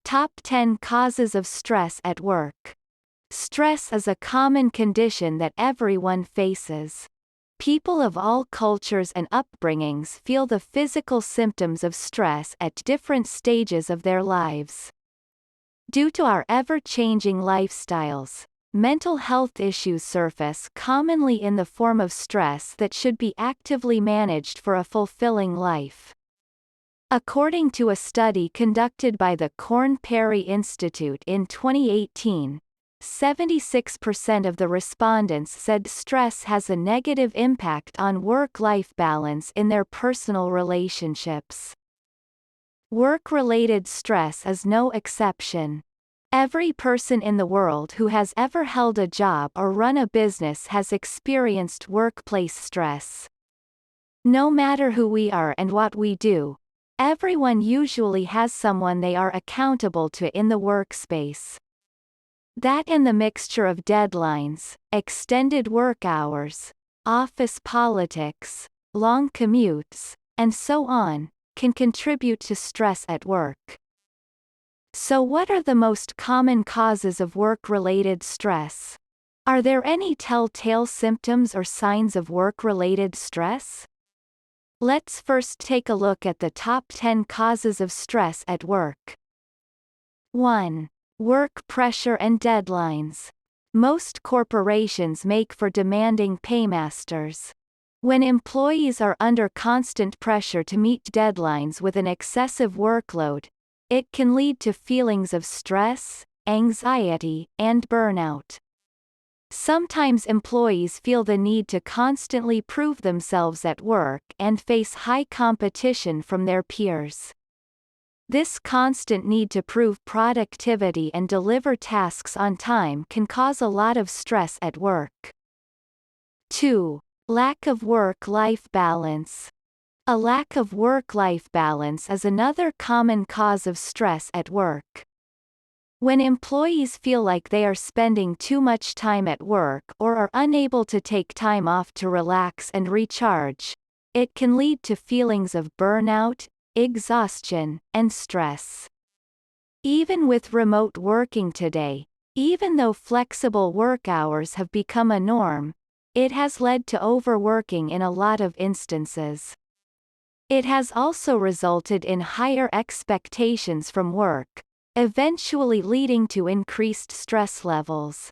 Top 10 causes of stress at work. Stress is a common condition that everyone faces. People of all cultures and upbringings feel the physical symptoms of stress at different stages of their lives. Due to our ever-changing lifestyles, mental health issues surface commonly in the form of stress that should be actively managed for a fulfilling life. According to a study conducted by the Korn Perry Institute in 2018, 76% of the respondents said stress has a negative impact on work-life balance in their personal relationships. Work-related stress is no exception. Every person in the world who has ever held a job or run a business has experienced workplace stress. No matter who we are and what we do, everyone usually has someone they are accountable to in the workspace. That and the mixture of deadlines, extended work hours, office politics, long commutes, and so on, can contribute to stress at work. So what are the most common causes of work-related stress? Are there any telltale symptoms or signs of work-related stress? Let's first take a look at the top 10 causes of stress at work. 1. Work pressure and deadlines. Most corporations make for demanding paymasters. When employees are under constant pressure to meet deadlines with an excessive workload, it can lead to feelings of stress, anxiety, and burnout. Sometimes employees feel the need to constantly prove themselves at work and face high competition from their peers. This constant need to prove productivity and deliver tasks on time can cause a lot of stress at work. 2. Lack of work-life balance. A lack of work-life balance is another common cause of stress at work. When employees feel like they are spending too much time at work or are unable to take time off to relax and recharge, it can lead to feelings of burnout, exhaustion, and stress. Even with remote working today, even though flexible work hours have become a norm, it has led to overworking in a lot of instances. It has also resulted in higher expectations from work, eventually leading to increased stress levels.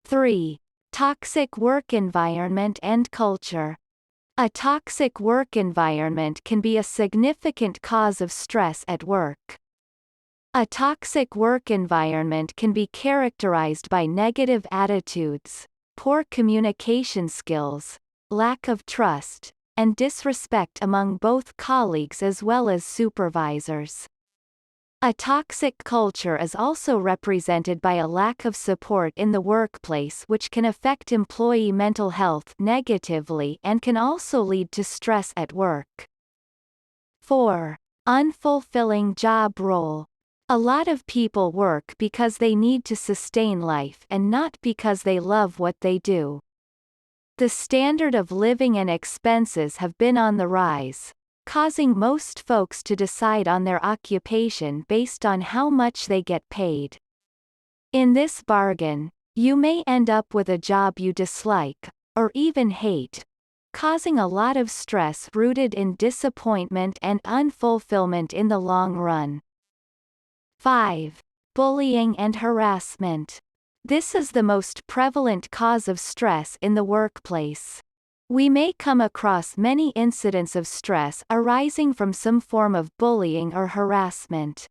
3. Toxic work environment and culture. A toxic work environment can be a significant cause of stress at work. A toxic work environment can be characterized by negative attitudes, poor communication skills, lack of trust, and disrespect among both colleagues as well as supervisors. A toxic culture is also represented by a lack of support in the workplace, which can affect employee mental health negatively and can also lead to stress at work. 4. Unfulfilling job role. A lot of people work because they need to sustain life and not because they love what they do. The standard of living and expenses have been on the rise, causing most folks to decide on their occupation based on how much they get paid. In this bargain, you may end up with a job you dislike, or even hate, causing a lot of stress rooted in disappointment and unfulfillment in the long run. 5. Bullying and harassment. This is the most prevalent cause of stress in the workplace. We may come across many incidents of stress arising from some form of bullying or harassment.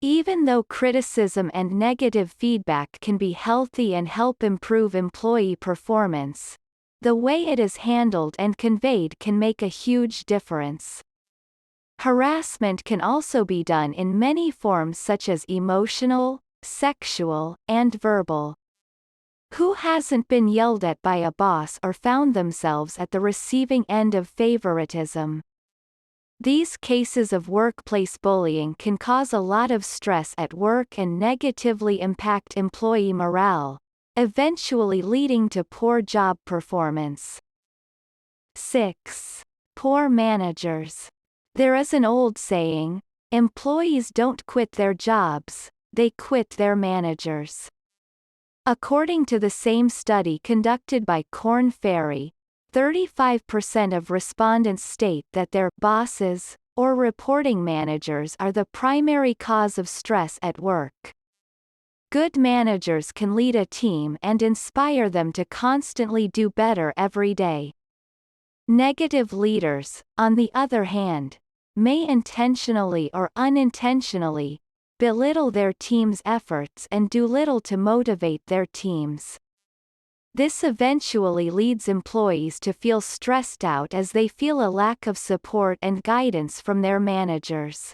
Even though criticism and negative feedback can be healthy and help improve employee performance, the way it is handled and conveyed can make a huge difference. Harassment can also be done in many forms such as emotional, sexual, and verbal. Who hasn't been yelled at by a boss or found themselves at the receiving end of favoritism? These cases of workplace bullying can cause a lot of stress at work and negatively impact employee morale, eventually leading to poor job performance. 6. Poor managers. There is an old saying, Employees don't quit their jobs, they quit their managers. According to the same study conducted by Korn Ferry, 35% of respondents state that their bosses or reporting managers are the primary cause of stress at work. Good managers can lead a team and inspire them to constantly do better every day. Negative leaders, on the other hand, may intentionally or unintentionally belittle their team's efforts and do little to motivate their teams. This eventually leads employees to feel stressed out as they feel a lack of support and guidance from their managers.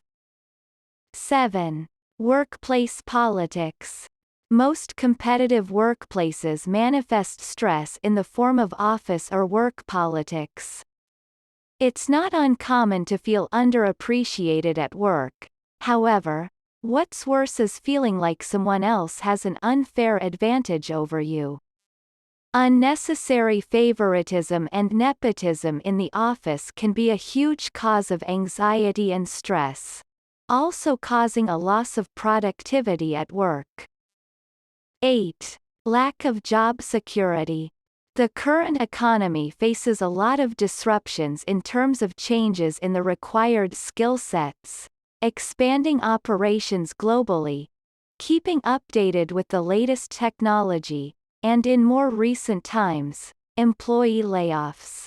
7. Workplace politics. Most competitive workplaces manifest stress in the form of office or work politics. It's not uncommon to feel underappreciated at work. However, what's worse is feeling like someone else has an unfair advantage over you. Unnecessary favoritism and nepotism in the office can be a huge cause of anxiety and stress, also causing a loss of productivity at work. 8. Lack of job security. The current economy faces a lot of disruptions in terms of changes in the required skill sets, expanding operations globally, keeping updated with the latest technology, and in more recent times, employee layoffs.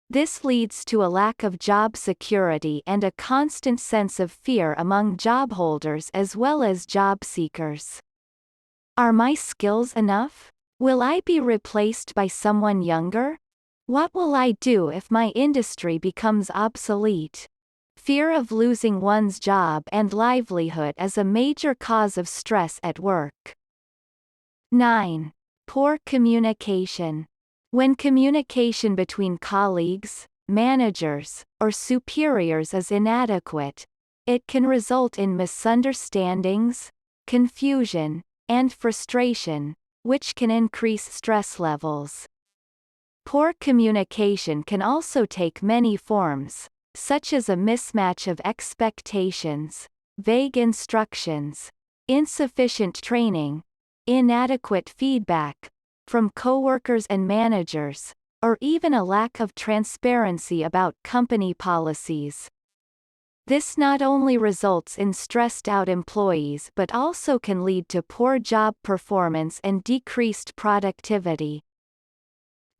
This leads to a lack of job security and a constant sense of fear among job holders as well as job seekers. Are my skills enough? Will I be replaced by someone younger? What will I do if my industry becomes obsolete? Fear of losing one's job and livelihood is a major cause of stress at work. 9. Poor communication. When communication between colleagues, managers, or superiors is inadequate, it can result in misunderstandings, confusion, and frustration, which can increase stress levels. Poor communication can also take many forms, such as a mismatch of expectations, vague instructions, insufficient training, inadequate feedback from coworkers and managers, or even a lack of transparency about company policies. This not only results in stressed-out employees but also can lead to poor job performance and decreased productivity.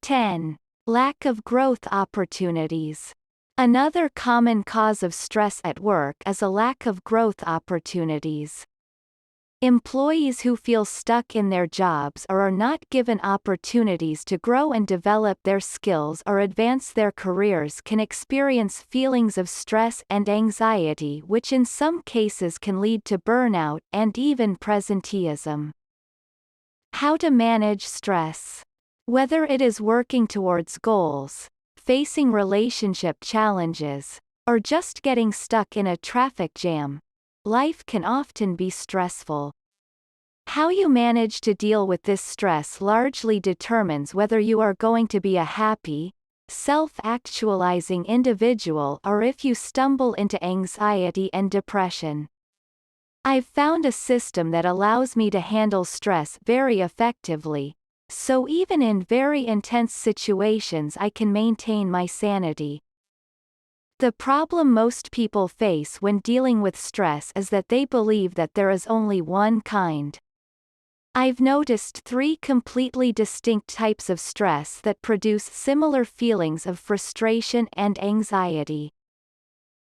10. Lack of growth opportunities. Another common cause of stress at work is a lack of growth opportunities. Employees who feel stuck in their jobs or are not given opportunities to grow and develop their skills or advance their careers can experience feelings of stress and anxiety, which in some cases can lead to burnout and even presenteeism. How to manage stress. Whether it is working towards goals, facing relationship challenges, or just getting stuck in a traffic jam, life can often be stressful. How you manage to deal with this stress largely determines whether you are going to be a happy, self-actualizing individual or if you stumble into anxiety and depression. I've found a system that allows me to handle stress very effectively, so even in very intense situations I can maintain my sanity. The problem most people face when dealing with stress is that they believe that there is only one kind. I've noticed 3 completely distinct types of stress that produce similar feelings of frustration and anxiety.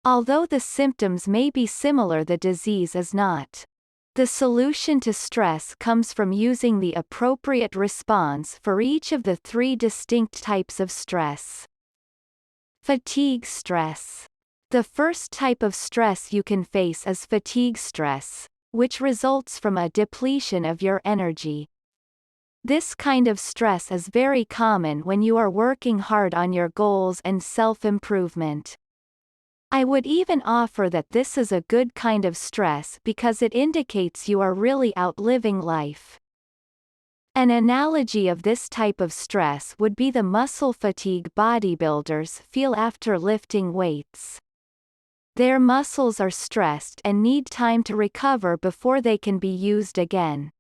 Although the symptoms may be similar, the disease is not. The solution to stress comes from using the appropriate response for each of the 3 distinct types of stress. Fatigue stress. The first type of stress you can face is fatigue stress, which results from a depletion of your energy. This kind of stress is very common when you are working hard on your goals and self-improvement. I would even offer that this is a good kind of stress because it indicates you are really outliving life. An analogy of this type of stress would be the muscle fatigue bodybuilders feel after lifting weights. Their muscles are stressed and need time to recover before they can be used again.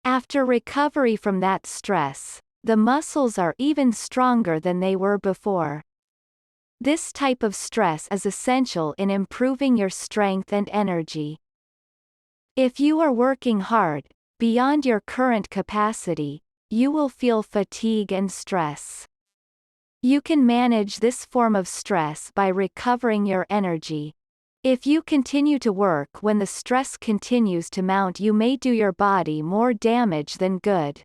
After recovery from that stress, the muscles are even stronger than they were before. This type of stress is essential in improving your strength and energy. If you are working hard, beyond your current capacity, you will feel fatigue and stress. You can manage this form of stress by recovering your energy. If you continue to work when the stress continues to mount, you may do your body more damage than good.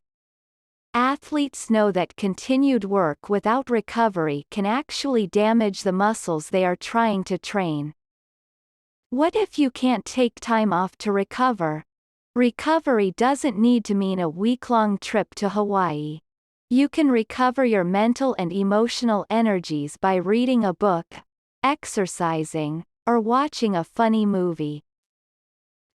Athletes know that continued work without recovery can actually damage the muscles they are trying to train. What if you can't take time off to recover? Recovery doesn't need to mean a week-long trip to Hawaii. You can recover your mental and emotional energies by reading a book, exercising, or watching a funny movie.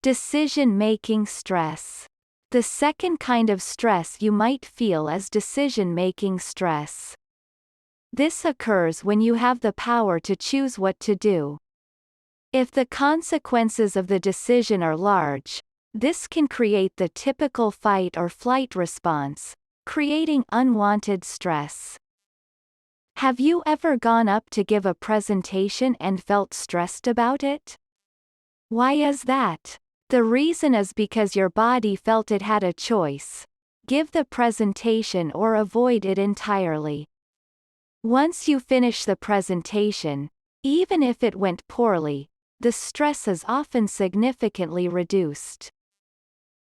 Decision-making stress. The second kind of stress you might feel is decision-making stress. This occurs when you have the power to choose what to do. If the consequences of the decision are large, this can create the typical fight or flight response, creating unwanted stress. Have you ever gone up to give a presentation and felt stressed about it? Why is that? The reason is because your body felt it had a choice: give the presentation or avoid it entirely. Once you finish the presentation, even if it went poorly, the stress is often significantly reduced.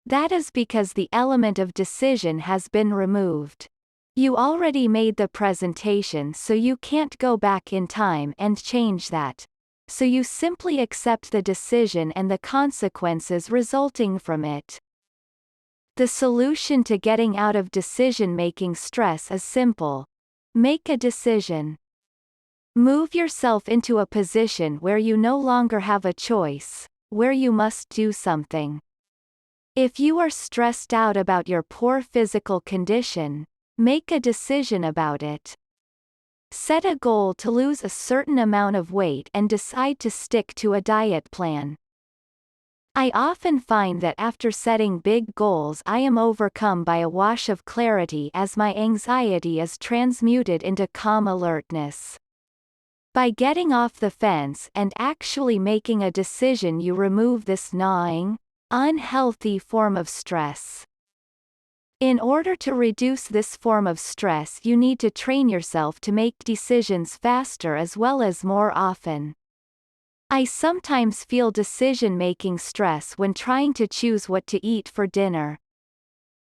That is because the element of decision has been removed. You already made the presentation, so you can't go back in time and change that. So you simply accept the decision and the consequences resulting from it. The solution to getting out of decision-making stress is simple. Make a decision. Move yourself into a position where you no longer have a choice, where you must do something. If you are stressed out about your poor physical condition, make a decision about it. Set a goal to lose a certain amount of weight and decide to stick to a diet plan. I often find that after setting big goals, I am overcome by a wash of clarity as my anxiety is transmuted into calm alertness. By getting off the fence and actually making a decision, you remove this gnawing, unhealthy form of stress. In order to reduce this form of stress, you need to train yourself to make decisions faster as well as more often. I sometimes feel decision-making stress when trying to choose what to eat for dinner.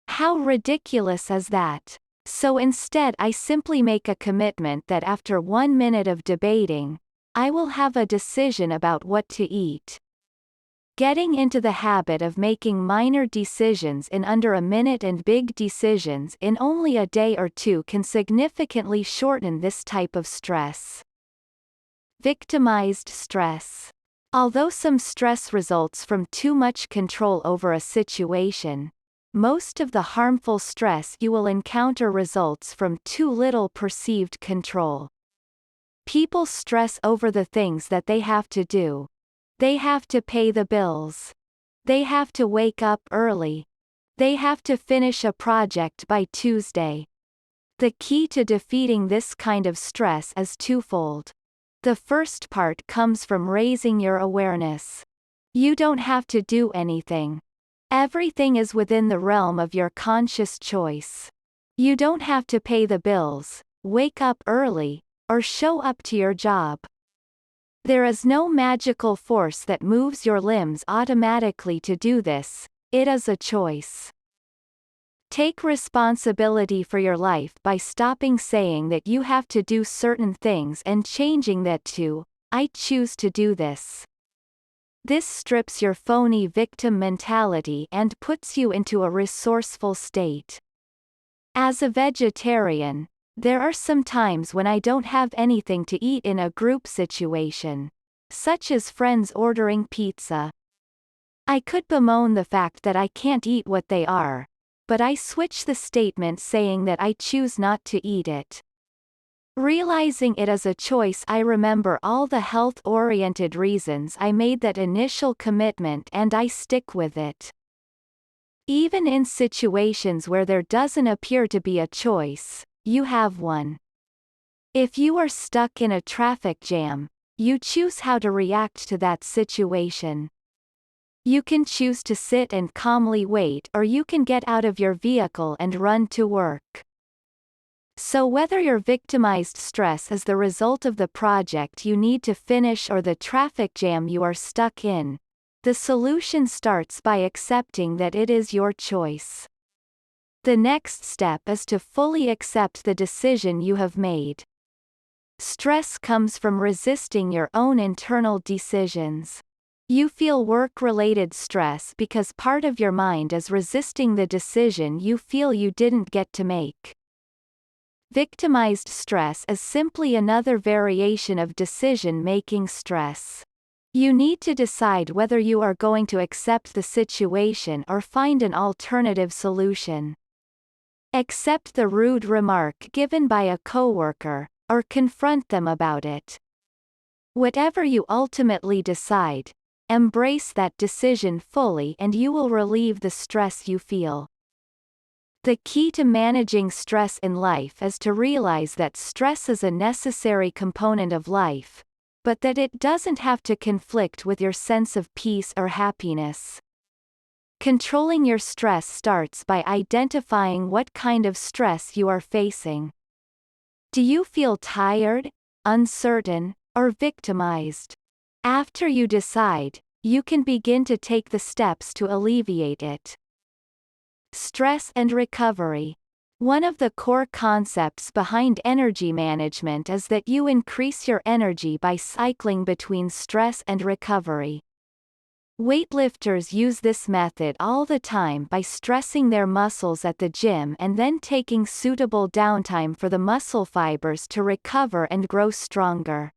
How ridiculous is that? So instead, I simply make a commitment that after 1 minute of debating, I will have a decision about what to eat. Getting into the habit of making minor decisions in under a minute and big decisions in only a day or two can significantly shorten this type of stress. Victimized stress. Although some stress results from too much control over a situation, most of the harmful stress you will encounter results from too little perceived control. People stress over the things that they have to do. They have to pay the bills. They have to wake up early. They have to finish a project by Tuesday. The key to defeating this kind of stress is twofold. The first part comes from raising your awareness. You don't have to do anything. Everything is within the realm of your conscious choice. You don't have to pay the bills, wake up early, or show up to your job. There is no magical force that moves your limbs automatically to do this. It is a choice. Take responsibility for your life by stopping saying that you have to do certain things and changing that to, I choose to do this. This strips your phony victim mentality and puts you into a resourceful state. As a vegetarian, there are some times when I don't have anything to eat in a group situation, such as friends ordering pizza. I could bemoan the fact that I can't eat what they are, but I switch the statement saying that I choose not to eat it. Realizing it as a choice, I remember all the health-oriented reasons I made that initial commitment and I stick with it. Even in situations where there doesn't appear to be a choice, you have one. If you are stuck in a traffic jam, you choose how to react to that situation. You can choose to sit and calmly wait, or you can get out of your vehicle and run to work. So whether your victimized stress is the result of the project you need to finish or the traffic jam you are stuck in, the solution starts by accepting that it is your choice. The next step is to fully accept the decision you have made. Stress comes from resisting your own internal decisions. You feel work-related stress because part of your mind is resisting the decision you feel you didn't get to make. Victimized stress is simply another variation of decision-making stress. You need to decide whether you are going to accept the situation or find an alternative solution. Accept the rude remark given by a coworker, or confront them about it. Whatever you ultimately decide, embrace that decision fully and you will relieve the stress you feel. The key to managing stress in life is to realize that stress is a necessary component of life, but that it doesn't have to conflict with your sense of peace or happiness. Controlling your stress starts by identifying what kind of stress you are facing. Do you feel tired, uncertain, or victimized? After you decide, you can begin to take the steps to alleviate it. Stress and recovery. One of the core concepts behind energy management is that you increase your energy by cycling between stress and recovery. Weightlifters use this method all the time by stressing their muscles at the gym and then taking suitable downtime for the muscle fibers to recover and grow stronger.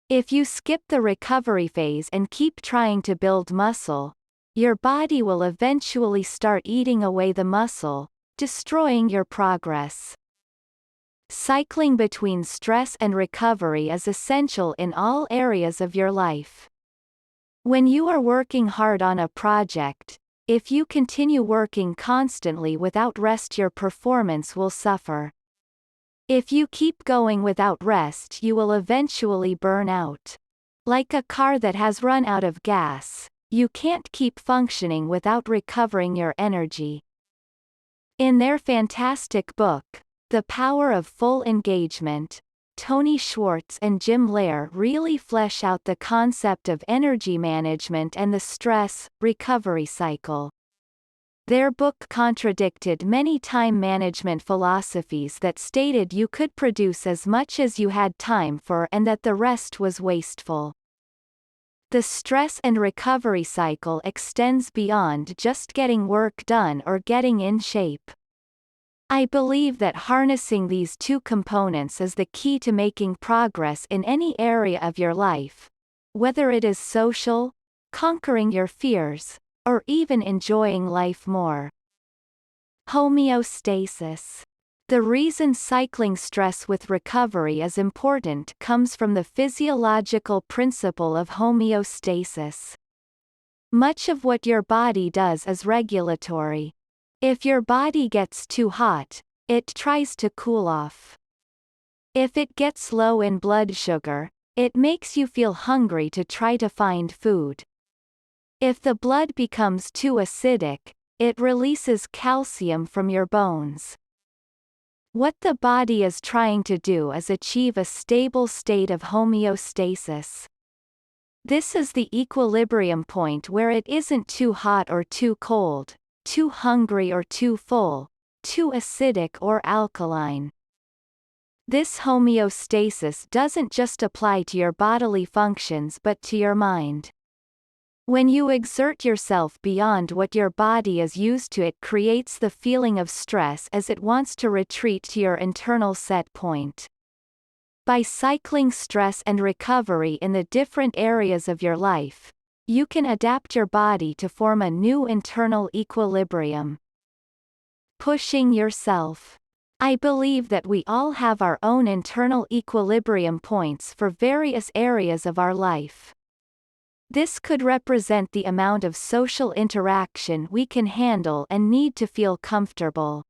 If you skip the recovery phase and keep trying to build muscle, your body will eventually start eating away the muscle, destroying your progress. Cycling between stress and recovery is essential in all areas of your life. When you are working hard on a project, if you continue working constantly without rest, your performance will suffer. If you keep going without rest, you will eventually burn out. Like a car that has run out of gas, you can't keep functioning without recovering your energy. In their fantastic book, The Power of Full Engagement, Tony Schwartz and Jim Loehr really flesh out the concept of energy management and the stress-recovery cycle. Their book contradicted many time management philosophies that stated you could produce as much as you had time for and that the rest was wasteful. The stress and recovery cycle extends beyond just getting work done or getting in shape. I believe that harnessing these two components is the key to making progress in any area of your life, whether it is social, conquering your fears, or even enjoying life more. Homeostasis. The reason cycling stress with recovery is important comes from the physiological principle of homeostasis. Much of what your body does is regulatory. If your body gets too hot, it tries to cool off. If it gets low in blood sugar, it makes you feel hungry to try to find food. If the blood becomes too acidic, it releases calcium from your bones. What the body is trying to do is achieve a stable state of homeostasis. This is the equilibrium point where it isn't too hot or too cold, too hungry or too full, too acidic or alkaline. This homeostasis doesn't just apply to your bodily functions but to your mind. When you exert yourself beyond what your body is used to, it creates the feeling of stress as it wants to retreat to your internal set point. By cycling stress and recovery in the different areas of your life, you can adapt your body to form a new internal equilibrium. Pushing yourself. I believe that we all have our own internal equilibrium points for various areas of our life. This could represent the amount of social interaction we can handle and need to feel comfortable,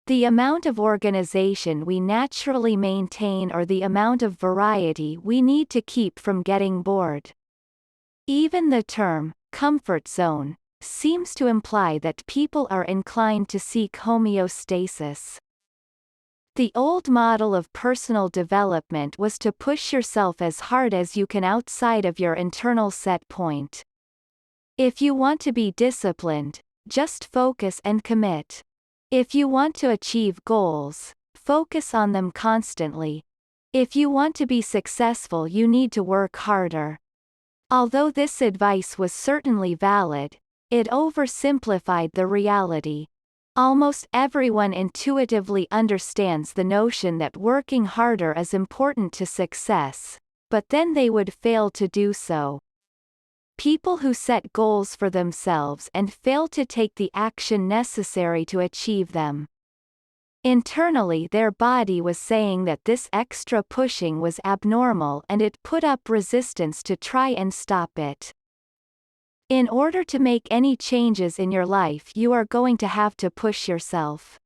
the amount of organization we naturally maintain, or the amount of variety we need to keep from getting bored. Even the term comfort zone seems to imply that people are inclined to seek homeostasis. The old model of personal development was to push yourself as hard as you can outside of your internal set point. If you want to be disciplined, just focus and commit. If you want to achieve goals, focus on them constantly. If you want to be successful, you need to work harder. Although this advice was certainly valid, it oversimplified the reality. Almost everyone intuitively understands the notion that working harder is important to success, but then they would fail to do so. People who set goals for themselves and fail to take the action necessary to achieve them. Internally, their body was saying that this extra pushing was abnormal, and it put up resistance to try and stop it. In order to make any changes in your life, you are going to have to push yourself.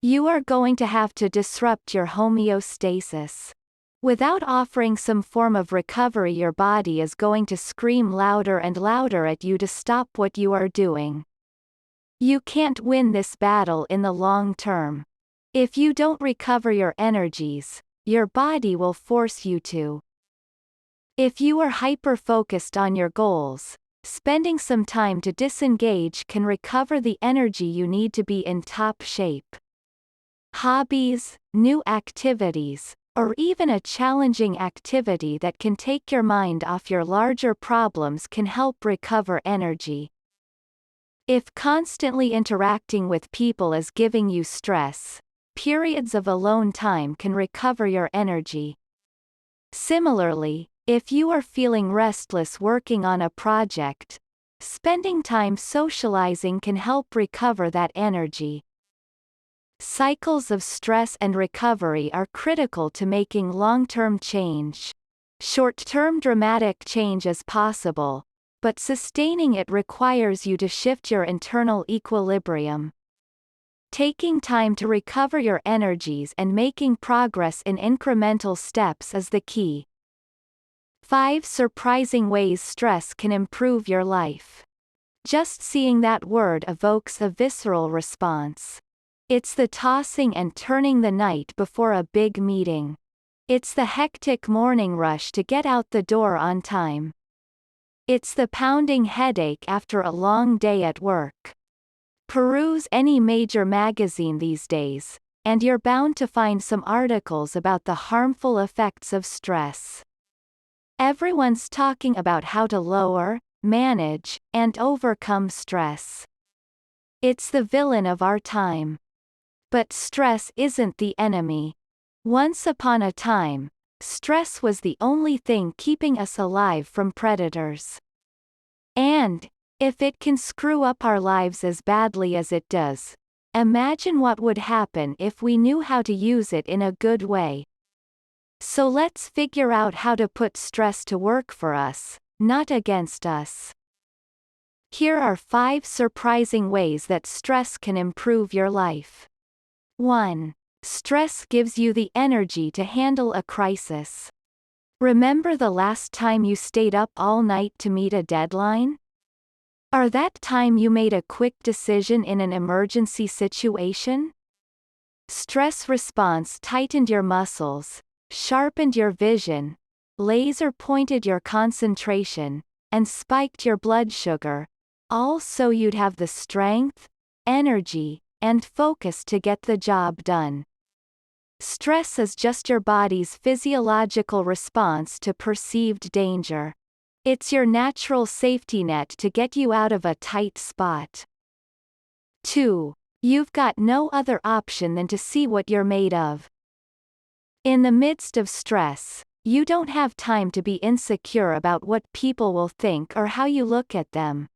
You are going to have to disrupt your homeostasis. Without offering some form of recovery, your body is going to scream louder and louder at you to stop what you are doing. You can't win this battle in the long term. If you don't recover your energies, your body will force you to. If you are hyper-focused on your goals, spending some time to disengage can recover the energy you need to be in top shape. Hobbies, new activities, or even a challenging activity that can take your mind off your larger problems can help recover energy. If constantly interacting with people is giving you stress, periods of alone time can recover your energy. Similarly, if you are feeling restless working on a project, spending time socializing can help recover that energy. Cycles of stress and recovery are critical to making long-term change. Short-term dramatic change is possible, but sustaining it requires you to shift your internal equilibrium. Taking time to recover your energies and making progress in incremental steps is the key. 5 surprising ways stress can improve your life. Just seeing that word evokes a visceral response. It's the tossing and turning the night before a big meeting. It's the hectic morning rush to get out the door on time. It's the pounding headache after a long day at work. Peruse any major magazine these days, and you're bound to find some articles about the harmful effects of stress. Everyone's talking about how to lower, manage, and overcome stress. It's the villain of our time. But stress isn't the enemy. Once upon a time, stress was the only thing keeping us alive from predators. And, if it can screw up our lives as badly as it does, imagine what would happen if we knew how to use it in a good way. So let's figure out how to put stress to work for us, not against us. Here are 5 surprising ways that stress can improve your life. 1. Stress gives you the energy to handle a crisis. Remember the last time you stayed up all night to meet a deadline? Or that time you made a quick decision in an emergency situation? Stress response tightened your muscles, sharpened your vision, laser-pointed your concentration, and spiked your blood sugar, all so you'd have the strength, energy, and focus to get the job done. Stress is just your body's physiological response to perceived danger. It's your natural safety net to get you out of a tight spot. 2. You've got no other option than to see what you're made of. In the midst of stress, you don't have time to be insecure about what people will think or how you look at them.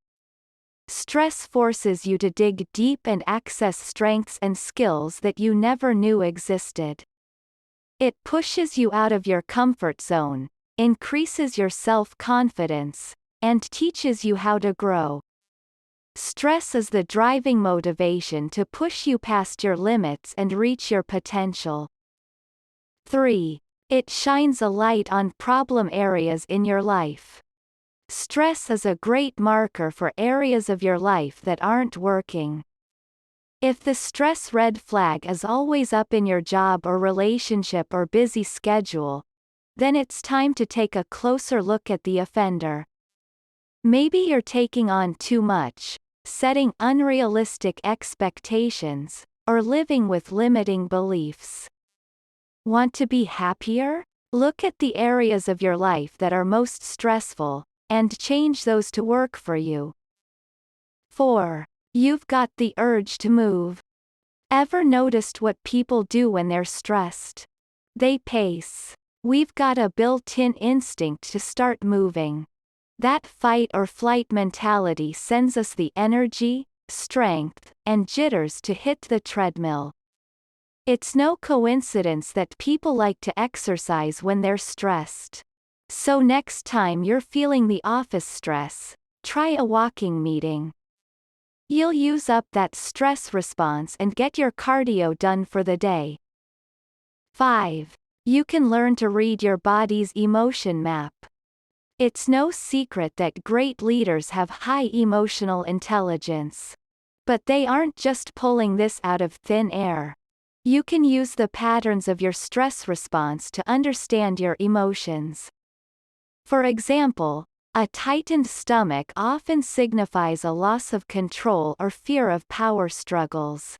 Stress forces you to dig deep and access strengths and skills that you never knew existed. It pushes you out of your comfort zone, increases your self-confidence, and teaches you how to grow. Stress is the driving motivation to push you past your limits and reach your potential. 3. It shines a light on problem areas in your life. Stress is a great marker for areas of your life that aren't working. If the stress red flag is always up in your job or relationship or busy schedule, then it's time to take a closer look at the offender. Maybe you're taking on too much, setting unrealistic expectations, or living with limiting beliefs. Want to be happier? Look at the areas of your life that are most stressful, and change those to work for you. 4. You've got the urge to move. Ever noticed what people do when they're stressed? They pace. We've got a built-in instinct to start moving. That fight or flight mentality sends us the energy, strength, and jitters to hit the treadmill. It's no coincidence that people like to exercise when they're stressed. So next time you're feeling the office stress, try a walking meeting. You'll use up that stress response and get your cardio done for the day. 5. You can learn to read your body's emotion map. It's no secret that great leaders have high emotional intelligence. But they aren't just pulling this out of thin air. You can use the patterns of your stress response to understand your emotions. For example, a tightened stomach often signifies a loss of control or fear of power struggles.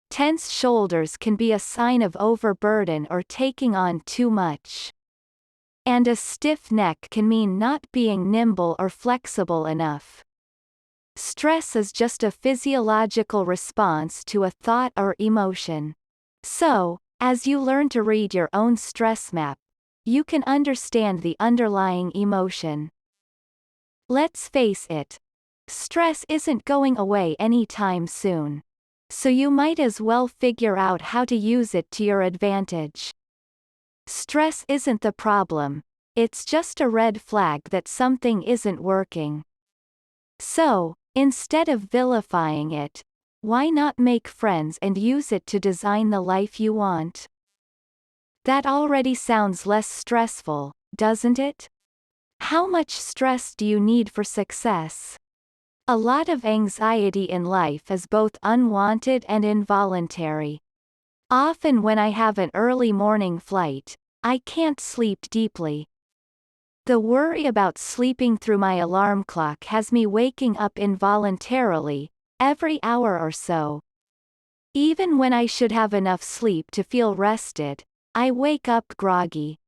Tense shoulders can be a sign of overburden or taking on too much. And a stiff neck can mean not being nimble or flexible enough. Stress is just a physiological response to a thought or emotion. So, as you learn to read your own stress map, you can understand the underlying emotion. Let's face it, stress isn't going away anytime soon. So you might as well figure out how to use it to your advantage. Stress isn't the problem, it's just a red flag that something isn't working. So, instead of vilifying it, why not make friends and use it to design the life you want? That already sounds less stressful, doesn't it? How much stress do you need for success? A lot of anxiety in life is both unwanted and involuntary. Often when I have an early morning flight, I can't sleep deeply. The worry about sleeping through my alarm clock has me waking up involuntarily, every hour or so. Even when I should have enough sleep to feel rested, I wake up groggy.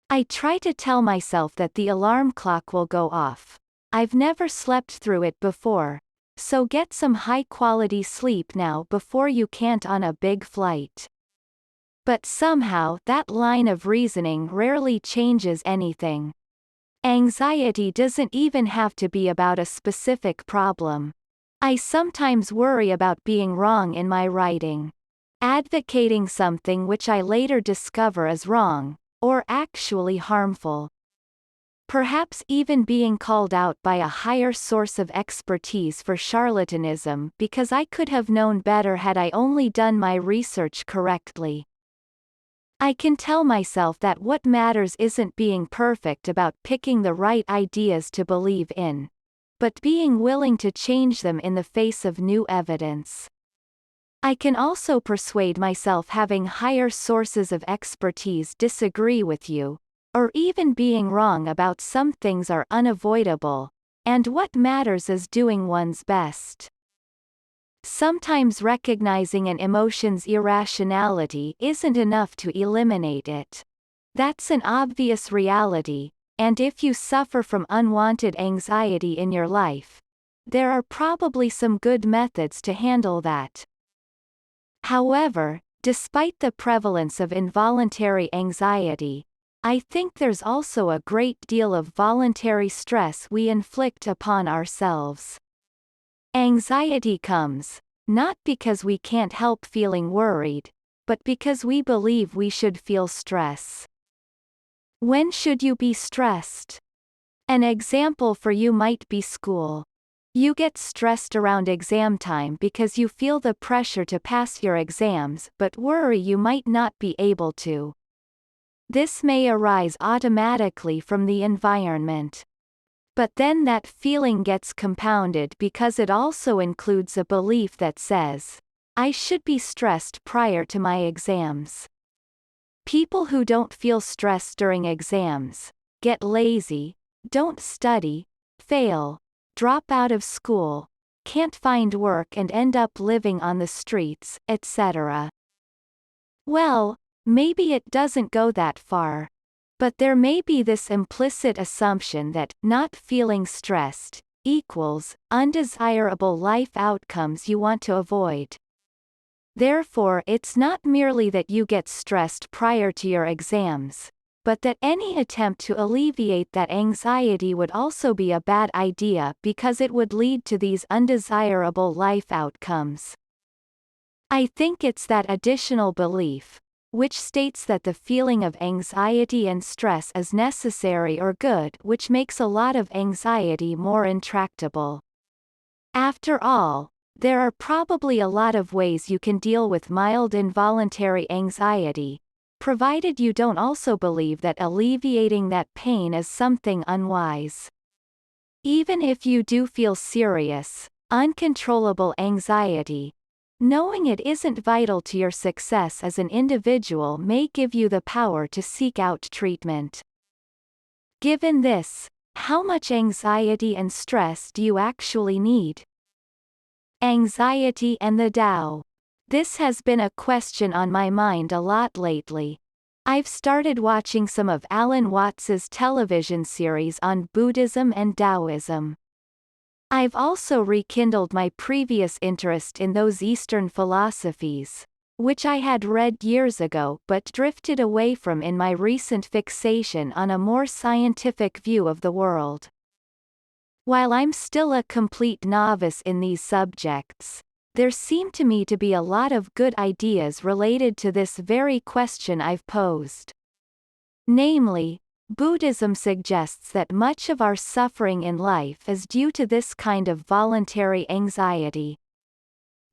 I try to tell myself that the alarm clock will go off. I've never slept through it before, so get some high-quality sleep now before you can't on a big flight. But somehow that line of reasoning rarely changes anything. Anxiety doesn't even have to be about a specific problem. I sometimes worry about being wrong in my writing. Advocating something which I later discover is wrong, or actually harmful. Perhaps even being called out by a higher source of expertise for charlatanism because I could have known better had I only done my research correctly. I can tell myself that what matters isn't being perfect about picking the right ideas to believe in, but being willing to change them in the face of new evidence. I can also persuade myself having higher sources of expertise disagree with you, or even being wrong about some things are unavoidable, and what matters is doing one's best. Sometimes recognizing an emotion's irrationality isn't enough to eliminate it. That's an obvious reality, and if you suffer from unwanted anxiety in your life, there are probably some good methods to handle that. However, despite the prevalence of involuntary anxiety, I think there's also a great deal of voluntary stress we inflict upon ourselves. Anxiety comes, not because we can't help feeling worried, but because we believe we should feel stress. When should you be stressed? An example for you might be school. You get stressed around exam time because you feel the pressure to pass your exams but worry you might not be able to. This may arise automatically from the environment. But then that feeling gets compounded because it also includes a belief that says, I should be stressed prior to my exams. People who don't feel stress during exams, get lazy, don't study, fail, drop out of school, can't find work and end up living on the streets, etc. Well, maybe it doesn't go that far. But there may be this implicit assumption that not feeling stressed equals undesirable life outcomes you want to avoid. Therefore, it's not merely that you get stressed prior to your exams, but that any attempt to alleviate that anxiety would also be a bad idea because it would lead to these undesirable life outcomes. I think it's that additional belief, which states that the feeling of anxiety and stress is necessary or good, which makes a lot of anxiety more intractable. After all, there are probably a lot of ways you can deal with mild involuntary anxiety, provided you don't also believe that alleviating that pain is something unwise. Even if you do feel serious, uncontrollable anxiety, knowing it isn't vital to your success as an individual may give you the power to seek out treatment. Given this, how much anxiety and stress do you actually need? Anxiety and the Tao. This has been a question on my mind a lot lately. I've started watching some of Alan Watts's television series on Buddhism and Taoism. I've also rekindled my previous interest in those Eastern philosophies, which I had read years ago but drifted away from in my recent fixation on a more scientific view of the world. While I'm still a complete novice in these subjects, there seem to me to be a lot of good ideas related to this very question I've posed. Namely, Buddhism suggests that much of our suffering in life is due to this kind of voluntary anxiety.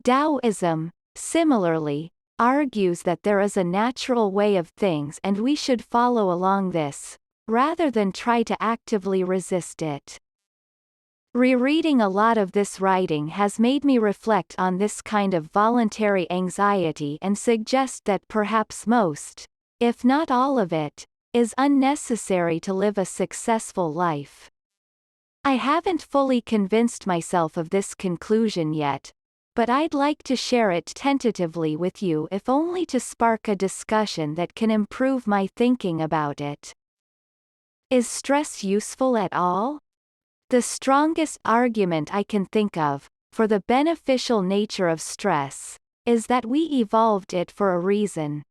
Taoism, similarly, argues that there is a natural way of things and we should follow along this, rather than try to actively resist it. Rereading a lot of this writing has made me reflect on this kind of voluntary anxiety and suggest that perhaps most, if not all of it, is unnecessary to live a successful life. I haven't fully convinced myself of this conclusion yet, but I'd like to share it tentatively with you if only to spark a discussion that can improve my thinking about it. Is stress useful at all? The strongest argument I can think of, for the beneficial nature of stress, is that we evolved it for a reason.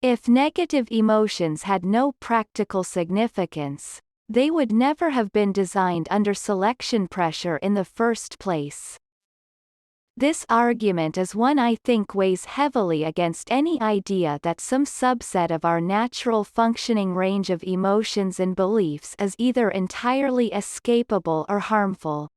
If negative emotions had no practical significance, they would never have been designed under selection pressure in the first place. This argument is one I think weighs heavily against any idea that some subset of our natural functioning range of emotions and beliefs is either entirely escapable or harmful.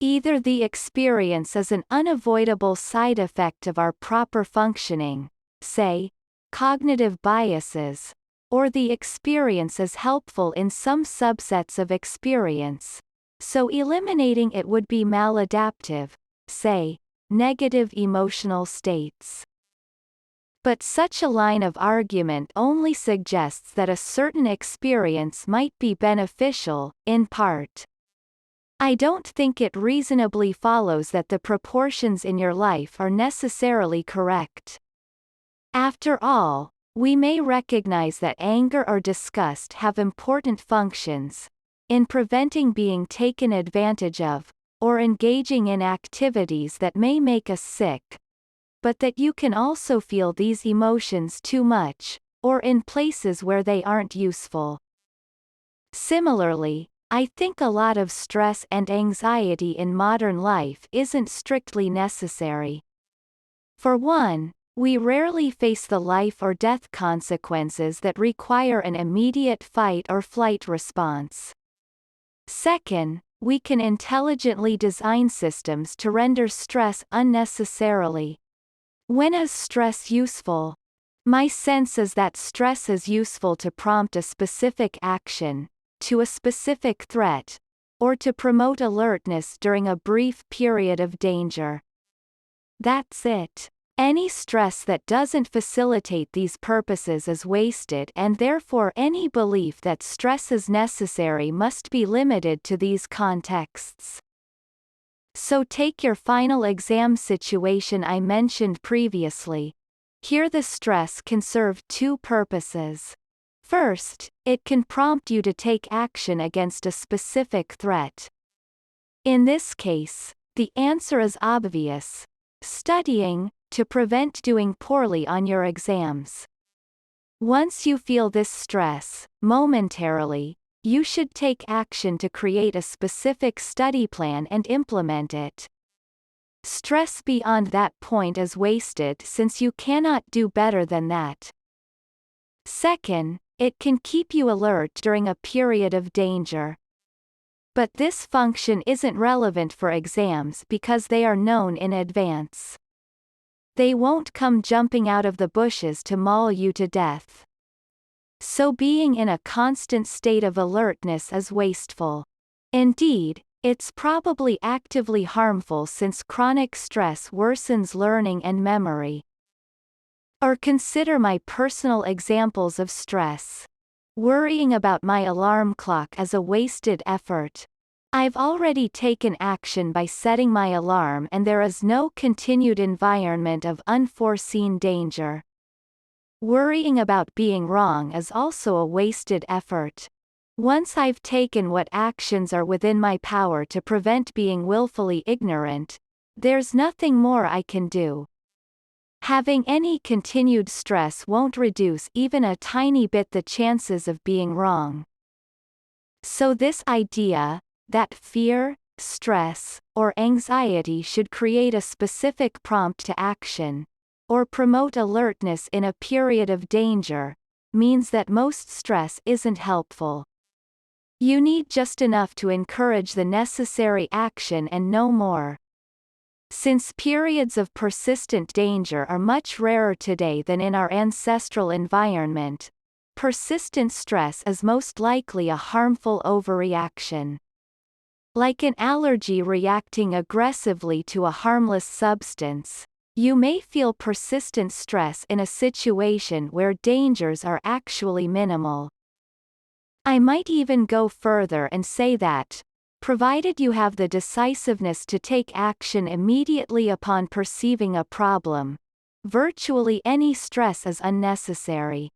Either the experience is an unavoidable side effect of our proper functioning, say, cognitive biases, or the experience is helpful in some subsets of experience, so eliminating it would be maladaptive, say, negative emotional states. But such a line of argument only suggests that a certain experience might be beneficial, in part. I don't think it reasonably follows that the proportions in your life are necessarily correct. After all, we may recognize that anger or disgust have important functions in preventing being taken advantage of, or engaging in activities that may make us sick, but that you can also feel these emotions too much, or in places where they aren't useful. Similarly, I think a lot of stress and anxiety in modern life isn't strictly necessary. For one, we rarely face the life or death consequences that require an immediate fight or flight response. Second, we can intelligently design systems to render stress unnecessarily. When is stress useful? My sense is that stress is useful to prompt a specific action, to a specific threat, or to promote alertness during a brief period of danger. That's it. Any stress that doesn't facilitate these purposes is wasted, and therefore any belief that stress is necessary must be limited to these contexts. So take your final exam situation I mentioned previously. Here the stress can serve two purposes. First, it can prompt you to take action against a specific threat. In this case, the answer is obvious: studying, to prevent doing poorly on your exams. Once you feel this stress, momentarily, you should take action to create a specific study plan and implement it. Stress beyond that point is wasted since you cannot do better than that. Second, it can keep you alert during a period of danger. But this function isn't relevant for exams because they are known in advance. They won't come jumping out of the bushes to maul you to death. So being in a constant state of alertness is wasteful. Indeed, it's probably actively harmful since chronic stress worsens learning and memory. Or consider my personal examples of stress. Worrying about my alarm clock is a wasted effort. I've already taken action by setting my alarm and there is no continued environment of unforeseen danger. Worrying about being wrong is also a wasted effort. Once I've taken what actions are within my power to prevent being willfully ignorant, there's nothing more I can do. Having any continued stress won't reduce even a tiny bit the chances of being wrong. So this idea, that fear, stress, or anxiety should create a specific prompt to action, or promote alertness in a period of danger, means that most stress isn't helpful. You need just enough to encourage the necessary action and no more. Since periods of persistent danger are much rarer today than in our ancestral environment, persistent stress is most likely a harmful overreaction. Like an allergy reacting aggressively to a harmless substance, you may feel persistent stress in a situation where dangers are actually minimal. I might even go further and say that, provided you have the decisiveness to take action immediately upon perceiving a problem, virtually any stress is unnecessary.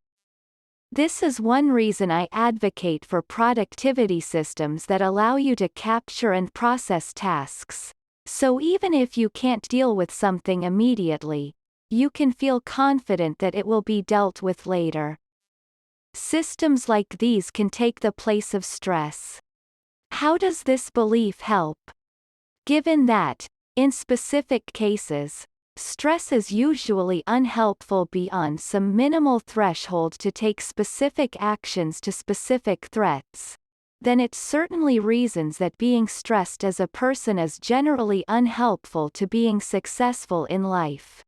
This is one reason I advocate for productivity systems that allow you to capture and process tasks, so even if you can't deal with something immediately, you can feel confident that it will be dealt with later. Systems like these can take the place of stress. How does this belief help? Given that, in specific cases, stress is usually unhelpful beyond some minimal threshold to take specific actions to specific threats, then it certainly reasons that being stressed as a person is generally unhelpful to being successful in life.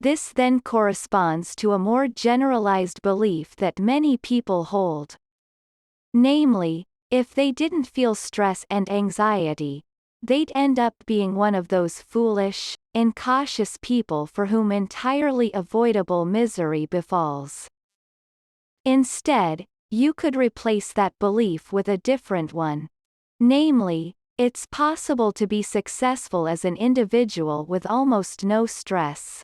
This then corresponds to a more generalized belief that many people hold. Namely, if they didn't feel stress and anxiety, they'd end up being one of those foolish, incautious people for whom entirely avoidable misery befalls. Instead, you could replace that belief with a different one. Namely, it's possible to be successful as an individual with almost no stress.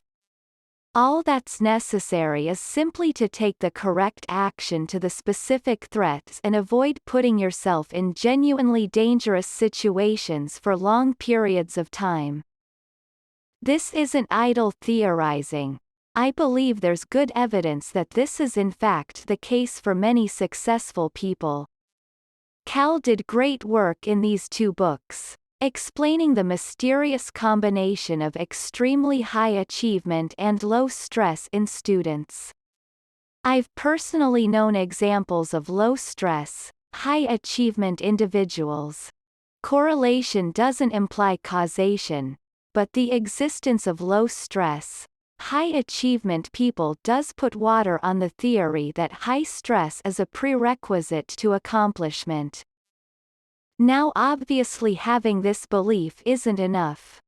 All that's necessary is simply to take the correct action to the specific threats and avoid putting yourself in genuinely dangerous situations for long periods of time. This isn't idle theorizing. I believe there's good evidence that this is in fact the case for many successful people. Cal did great work in these two books, explaining the mysterious combination of extremely high achievement and low stress in students. I've personally known examples of low stress, high achievement individuals. Correlation doesn't imply causation, but the existence of low stress, high achievement people does put water on the theory that high stress is a prerequisite to accomplishment. Now obviously having this belief isn't enough.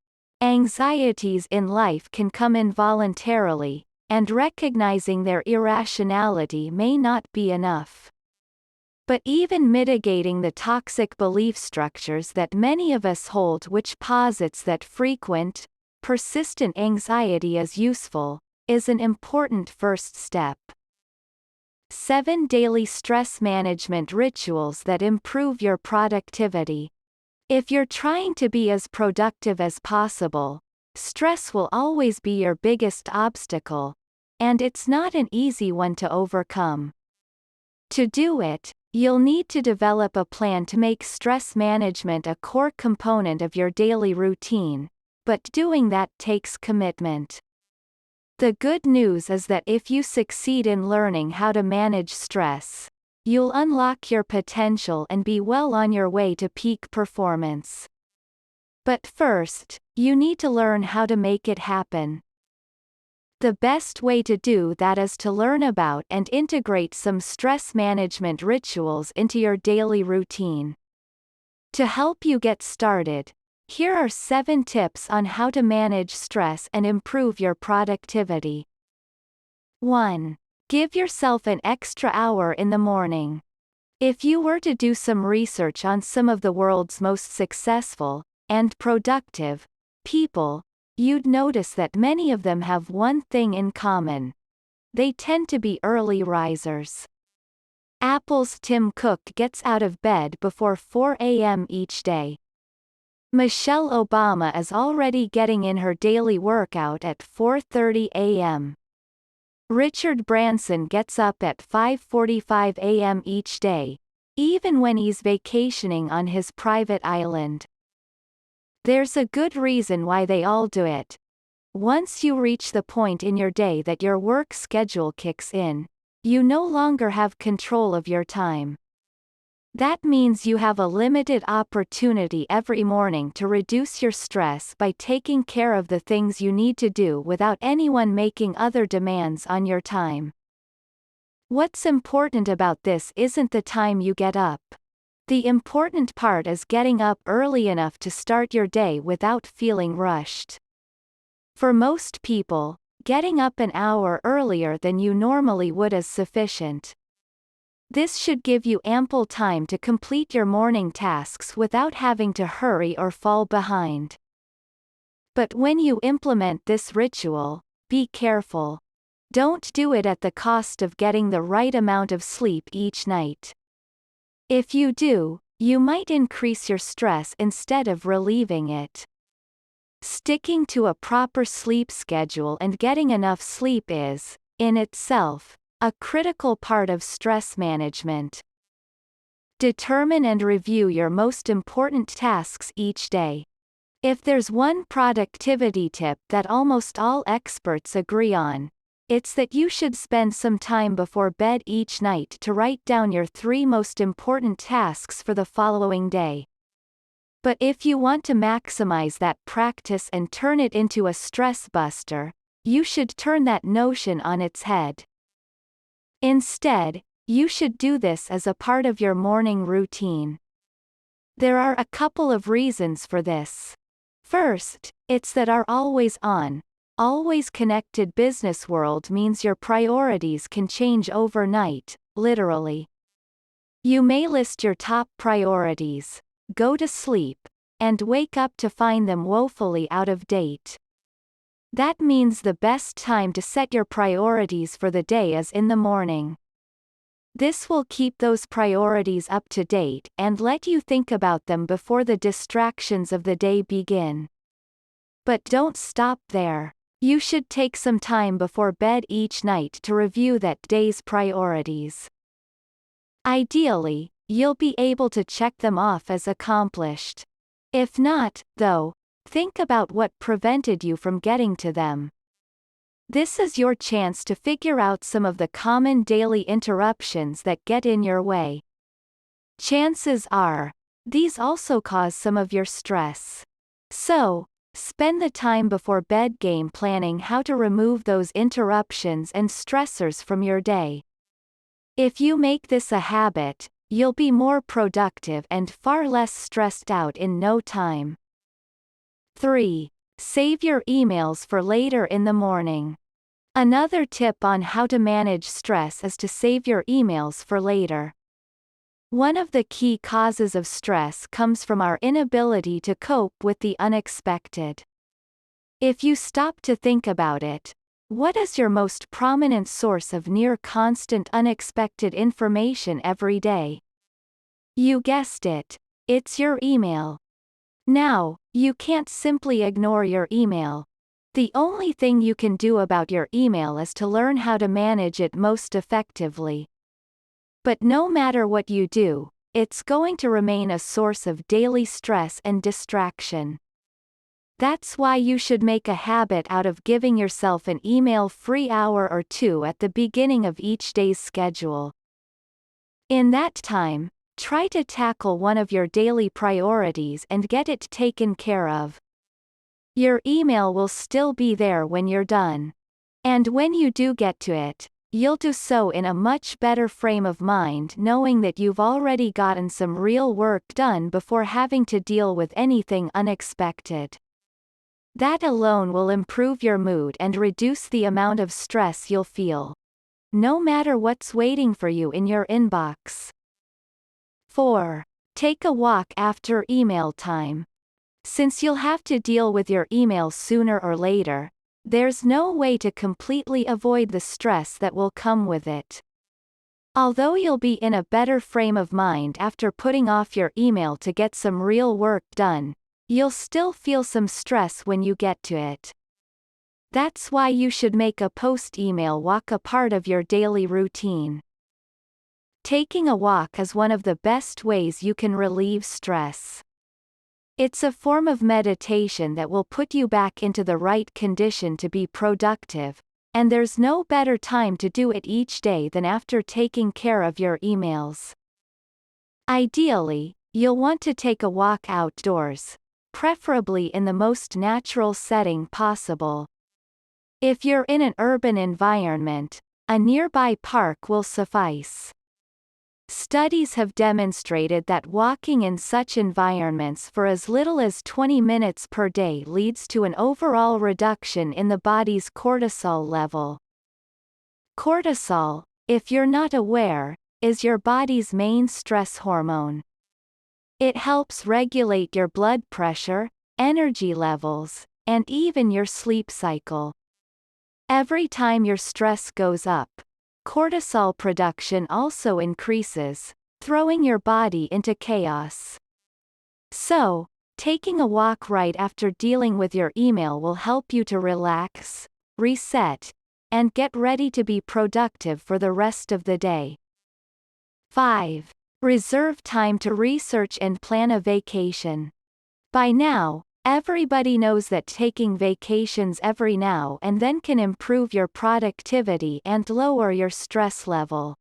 Anxieties in life can come involuntarily, and recognizing their irrationality may not be enough. But even mitigating the toxic belief structures that many of us hold, which posits that frequent, persistent anxiety is useful, is an important first step. 7 daily stress management rituals that improve your productivity. If you're trying to be as productive as possible, stress will always be your biggest obstacle, and it's not an easy one to overcome. To do it, you'll need to develop a plan to make stress management a core component of your daily routine, but doing that takes commitment. The good news is that if you succeed in learning how to manage stress, you'll unlock your potential and be well on your way to peak performance. But first, you need to learn how to make it happen. The best way to do that is to learn about and integrate some stress management rituals into your daily routine. To help you get started, here are 7 tips on how to manage stress and improve your productivity. 1. Give yourself an extra hour in the morning. If you were to do some research on some of the world's most successful and productive people, you'd notice that many of them have one thing in common. They tend to be early risers. Apple's Tim Cook gets out of bed before 4 a.m. each day. Michelle Obama is already getting in her daily workout at 4:30 a.m. Richard Branson gets up at 5:45 a.m. each day, even when he's vacationing on his private island. There's a good reason why they all do it. Once you reach the point in your day that your work schedule kicks in, you no longer have control of your time. That means you have a limited opportunity every morning to reduce your stress by taking care of the things you need to do without anyone making other demands on your time. What's important about this isn't the time you get up. The important part is getting up early enough to start your day without feeling rushed. For most people, getting up an hour earlier than you normally would is sufficient. This should give you ample time to complete your morning tasks without having to hurry or fall behind. But when you implement this ritual, be careful. Don't do it at the cost of getting the right amount of sleep each night. If you do, you might increase your stress instead of relieving it. Sticking to a proper sleep schedule and getting enough sleep is, in itself, a critical part of stress management. Determine and review your most important tasks each day. If there's one productivity tip that almost all experts agree on, it's that you should spend some time before bed each night to write down your 3 most important tasks for the following day. But if you want to maximize that practice and turn it into a stress buster, you should turn that notion on its head. Instead, you should do this as a part of your morning routine. There are a couple of reasons for this. First, it's that our always on, always connected business world means your priorities can change overnight, literally. You may list your top priorities, go to sleep, and wake up to find them woefully out of date. That means the best time to set your priorities for the day is in the morning. This will keep those priorities up to date and let you think about them before the distractions of the day begin. But don't stop there. You should take some time before bed each night to review that day's priorities. Ideally, you'll be able to check them off as accomplished. If not, though, think about what prevented you from getting to them. This is your chance to figure out some of the common daily interruptions that get in your way. Chances are, these also cause some of your stress. So, spend the time before bed game planning how to remove those interruptions and stressors from your day. If you make this a habit, you'll be more productive and far less stressed out in no time. 3. Save your emails for later in the morning. Another tip on how to manage stress is to save your emails for later. One of the key causes of stress comes from our inability to cope with the unexpected. If you stop to think about it, what is your most prominent source of near-constant unexpected information every day? You guessed it, it's your email. Now, you can't simply ignore your email. The only thing you can do about your email is to learn how to manage it most effectively. But no matter what you do, it's going to remain a source of daily stress and distraction. That's why you should make a habit out of giving yourself an email-free hour or two at the beginning of each day's schedule. In that time, try to tackle one of your daily priorities and get it taken care of. Your email will still be there when you're done. And when you do get to it, you'll do so in a much better frame of mind knowing that you've already gotten some real work done before having to deal with anything unexpected. That alone will improve your mood and reduce the amount of stress you'll feel, no matter what's waiting for you in your inbox. 4. Take a walk after email time. Since you'll have to deal with your emails sooner or later, there's no way to completely avoid the stress that will come with it. Although you'll be in a better frame of mind after putting off your email to get some real work done, you'll still feel some stress when you get to it. That's why you should make a post-email walk a part of your daily routine. Taking a walk is one of the best ways you can relieve stress. It's a form of meditation that will put you back into the right condition to be productive, and there's no better time to do it each day than after taking care of your emails. Ideally, you'll want to take a walk outdoors, preferably in the most natural setting possible. If you're in an urban environment, a nearby park will suffice. Studies have demonstrated that walking in such environments for as little as 20 minutes per day leads to an overall reduction in the body's cortisol level. Cortisol, if you're not aware, is your body's main stress hormone. It helps regulate your blood pressure, energy levels, and even your sleep cycle. Every time your stress goes up, cortisol production also increases, throwing your body into chaos. So, taking a walk right after dealing with your email will help you to relax, reset, and get ready to be productive for the rest of the day. 5. Reserve time to research and plan a vacation. By now, everybody knows that taking vacations every now and then can improve your productivity and lower your stress level.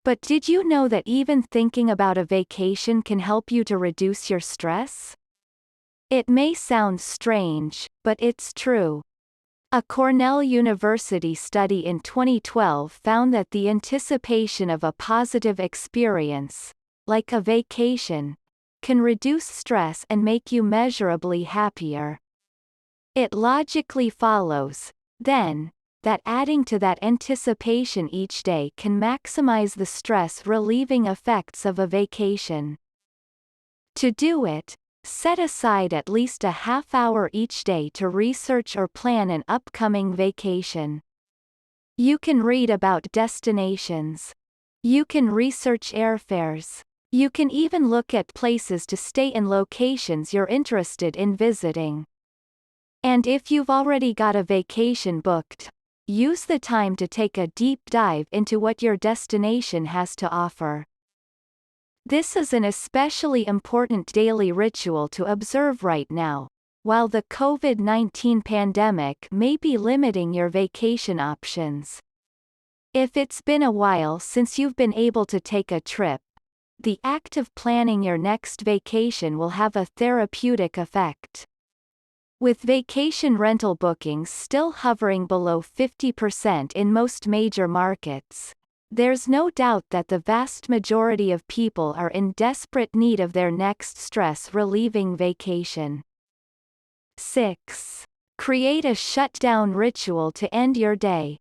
But did you know that even thinking about a vacation can help you to reduce your stress? It may sound strange, but it's true. A Cornell University study in 2012 found that the anticipation of a positive experience, like a vacation, can reduce stress and make you measurably happier. It logically follows, then, that adding to that anticipation each day can maximize the stress-relieving effects of a vacation. To do it, set aside at least a half hour each day to research or plan an upcoming vacation. You can read about destinations. You can research airfares. You can even look at places to stay in locations you're interested in visiting. And if you've already got a vacation booked, use the time to take a deep dive into what your destination has to offer. This is an especially important daily ritual to observe right now, while the COVID-19 pandemic may be limiting your vacation options. If it's been a while since you've been able to take a trip, the act of planning your next vacation will have a therapeutic effect. With vacation rental bookings still hovering below 50% in most major markets, there's no doubt that the vast majority of people are in desperate need of their next stress-relieving vacation. 6. Create a shutdown ritual to end your day.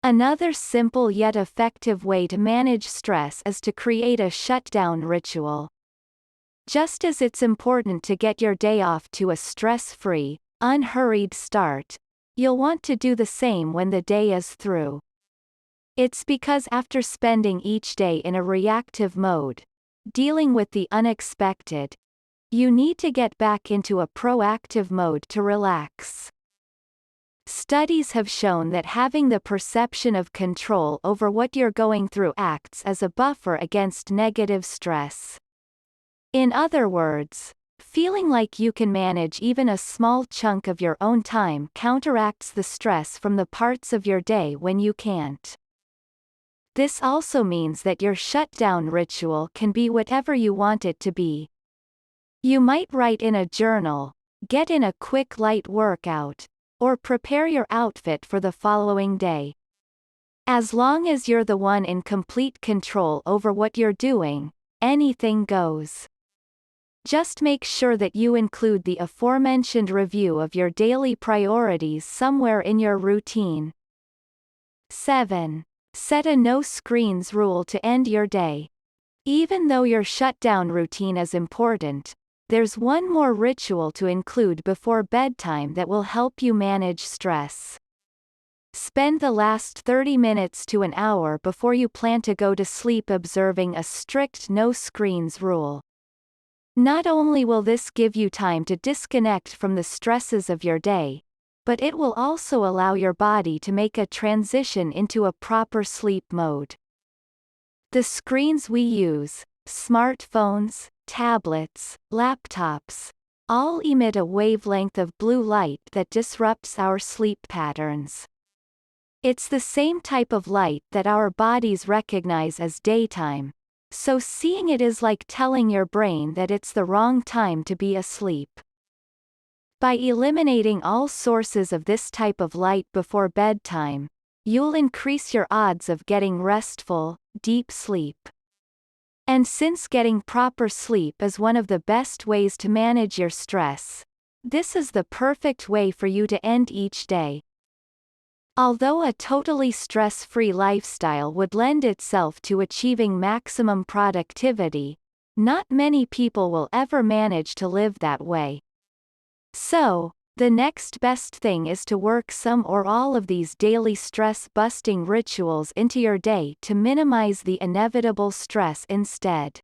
Another simple yet effective way to manage stress is to create a shutdown ritual. Just as it's important to get your day off to a stress-free, unhurried start, you'll want to do the same when the day is through. It's because after spending each day in a reactive mode, dealing with the unexpected, you need to get back into a proactive mode to relax. Studies have shown that having the perception of control over what you're going through acts as a buffer against negative stress. In other words, feeling like you can manage even a small chunk of your own time counteracts the stress from the parts of your day when you can't. This also means that your shutdown ritual can be whatever you want it to be. You might write in a journal, get in a quick light workout, or prepare your outfit for the following day. As long as you're the one in complete control over what you're doing, anything goes. Just make sure that you include the aforementioned review of your daily priorities somewhere in your routine. 7. Set a no screens rule to end your day. Even though your shutdown routine is important, there's one more ritual to include before bedtime that will help you manage stress. Spend the last 30 minutes to an hour before you plan to go to sleep observing a strict no screens rule. Not only will this give you time to disconnect from the stresses of your day, but it will also allow your body to make a transition into a proper sleep mode. The screens we use, smartphones, tablets, laptops, all emit a wavelength of blue light that disrupts our sleep patterns. It's the same type of light that our bodies recognize as daytime, so seeing it is like telling your brain that it's the wrong time to be asleep. By eliminating all sources of this type of light before bedtime, you'll increase your odds of getting restful, deep sleep. And since getting proper sleep is one of the best ways to manage your stress, this is the perfect way for you to end each day. Although a totally stress-free lifestyle would lend itself to achieving maximum productivity, not many people will ever manage to live that way. So, the next best thing is to work some or all of these daily stress-busting rituals into your day to minimize the inevitable stress instead.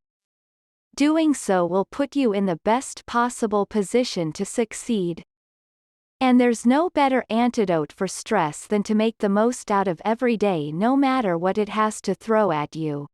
Doing so will put you in the best possible position to succeed. And there's no better antidote for stress than to make the most out of every day no matter what it has to throw at you.